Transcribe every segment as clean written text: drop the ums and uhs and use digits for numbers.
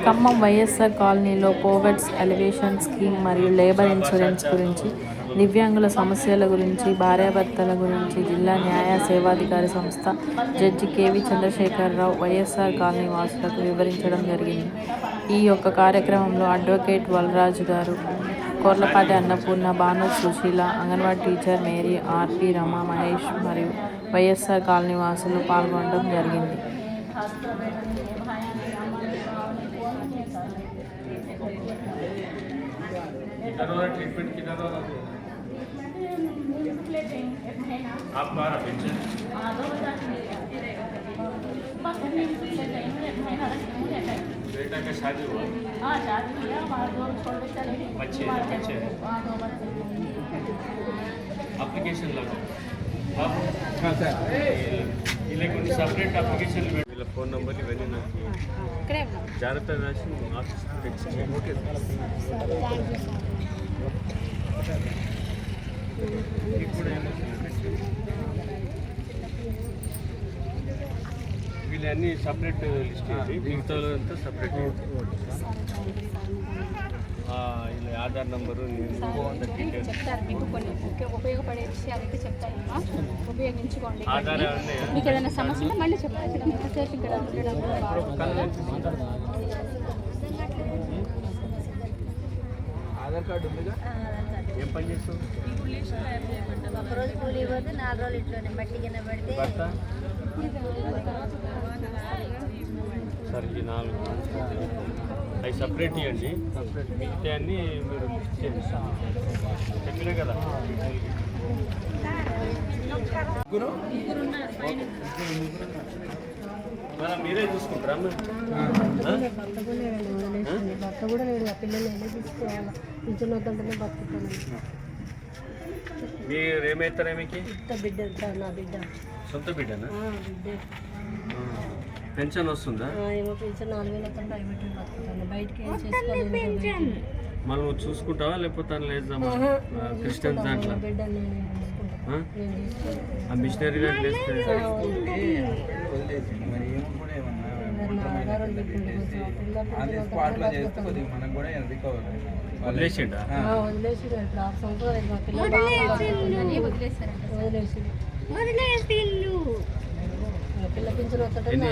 ఖమ్మం వైఎస్ఆర్ కాలనీలో poverty elevation scheme మరియు labour insurance గురించి, దివ్యాంగుల సమస్యల గురించి, భార్యాభర్తల గురించి జిల్లా న్యాయ సేవాధికారి సంస్థ judge KV Chandrasekhara Rao YSR colony వాసులకు వివరించడం జరిగింది. ఈ యొక్క కార్యక్రమంలో అడ్వకేట్ వలరాజు గారు, Korlapati Annapurna, Bhanu Sushila, anganwadi teacher Mary, RP Rama, Mahesh మరియు వైఎస్ఆర్ కాలనీ వాసులు పాల్గొనడం జరిగింది. ट्रीटमेंट कितना आप बारह पेंशन बेटा का शादी हुआ? बच्चे अप्लिकेशन लगाओ आप సపరేట్ అప్లికేషన్ వీళ్ళ ఫోన్ నెంబర్ ఇవన్నీ నాకు జాగ్రత్త రాసి ఆఫీస్కి తెచ్చి ఇప్పుడు వీళ్ళన్నీ సపరేట్ లిస్ట్ మిగతా అంతా సపరేట్. ఇలా ఆధార్ నంబరు చెప్తారు, మీకు కొన్ని ఉపయోగపడే విషయాలైతే చెప్తారు, ఉపయోగించుకోండి. మీకు ఏదైనా సమస్య ఉంటే మళ్ళీ చెప్తారు. ఇక్కడ ఆధార్ కార్డు ఉందిగా. ఏం పని చేస్తావు? ఒకరోజు కూలి పోతే 4 రోజులు ఇంట్లోనే మట్టి కింద పడితే సరే ఈ 4 అవి సపరేట్ ఇవ్వండి. మిగతా అన్నీ మీరు లిస్ట్ చేయండి. చెప్పినా కదా మీరే చూసుకుంటారా? భర్త కూడా లేడు, ఆ పిల్లలు తీసుకోవాలి. ఇంట్లో వద్దంటేనే బతుకుతాను. మీరు ఏమవుతారా? మీకు బిడ్డ, నా బిడ్డ సొంత బిడ్డనా? బిడ్డ. పెన్షన్ వస్తుందా? ఏమో పెన్షన్ 4,000 బతుకుతాను. బయటకి ఏం చేసుకోవాలి. మనం చూసుకుంటావా లేకపోతే లేద్దామా? క్రిస్టియన్స్ దాంట్లో ఆ మిషనరీ దాంట్లో వదిలేసిండా?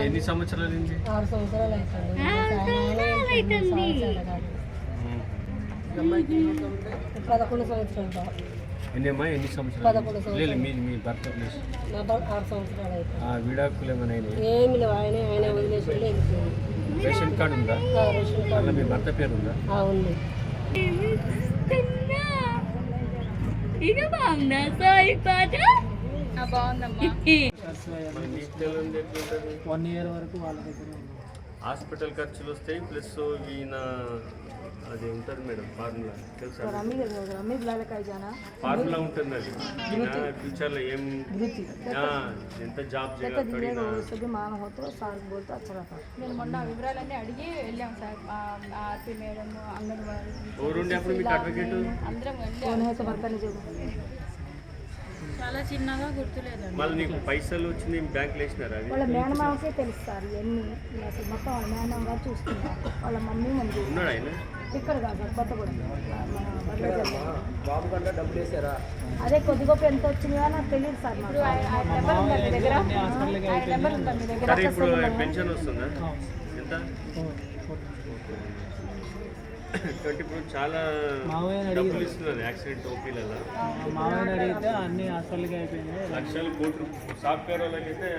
ఎన్ని సంవత్సరాల నుంచి? 6 సంవత్సరాలు అవుతుంది. 11 సంవత్సరాలు. ఎన్ని సంవత్సరాలు? లేదు మీ భర్త 6 సంవత్సరాలు అవుతుంది. విడాకులు ఏమైనా ఏమి లేవు. ఆయన వదిలేసి రేషన్ కార్డు ఉందా? Ration card. మీ భర్త పేరు ఉందా? ఉంది. బాగుందమ్మా. 1 year వరకు వాళ్ళ దగ్గర హాస్పిటల్ ఖర్చులు వస్తాయి, ప్లస్ ఈయన అది ఉంటుంది మేడం ఫార్ములా తెలుసా? ఫార్ములా ఉంటుంది అది. ఫ్యూచర్లో ఏం ఎంత జాబ్ చేయాలి? నేను మొన్న వివరాలన్నీ అడిగి వెళ్ళాం సార్. ఆర్పి మేడం, అంగన్వాడీ ఎవరుండే అప్పుడు మీకు అడ్వకేట్? అందరం వెళ్ళాం. చాలా చిన్నగా గుర్తులేదు. మళ్ళీ నీకు పైసలు వచ్చింది బ్యాంకులో వేసినారా? వాళ్ళ మేనమామకే తెలుస్తారు ఇవన్నీ. అసలు మొత్తం వాళ్ళ మేనమామ చూస్తున్నారు. వాళ్ళ మమ్మీ మంది ఉన్నాడు ఆయన ఇక్కడ కాదు, కొత్తగూడెం. బాబు కంటే డబ్బులు వేసారా? అదే కొద్ది గొప్ప ఎంత వచ్చింది కానీ నాకు తెలియదు సార్. నెంబర్ ఉందా మీ దగ్గర? నెంబర్ ఉందా మీ దగ్గర? ఇప్పుడు పెన్షన్ వస్తుందా? ఎంత? ఇప్పుడు చాలా డబ్బులు ఇస్తున్నారు యాక్సిడెంట్ ఓపీలలో. అడిగితే అన్ని అసలుగా అయిపోయినాయి. లక్షలు కోట్లు. సాఫ్ట్వేర్ వాళ్ళకి అయితే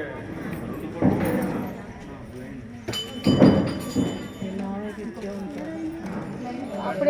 అప్పుడు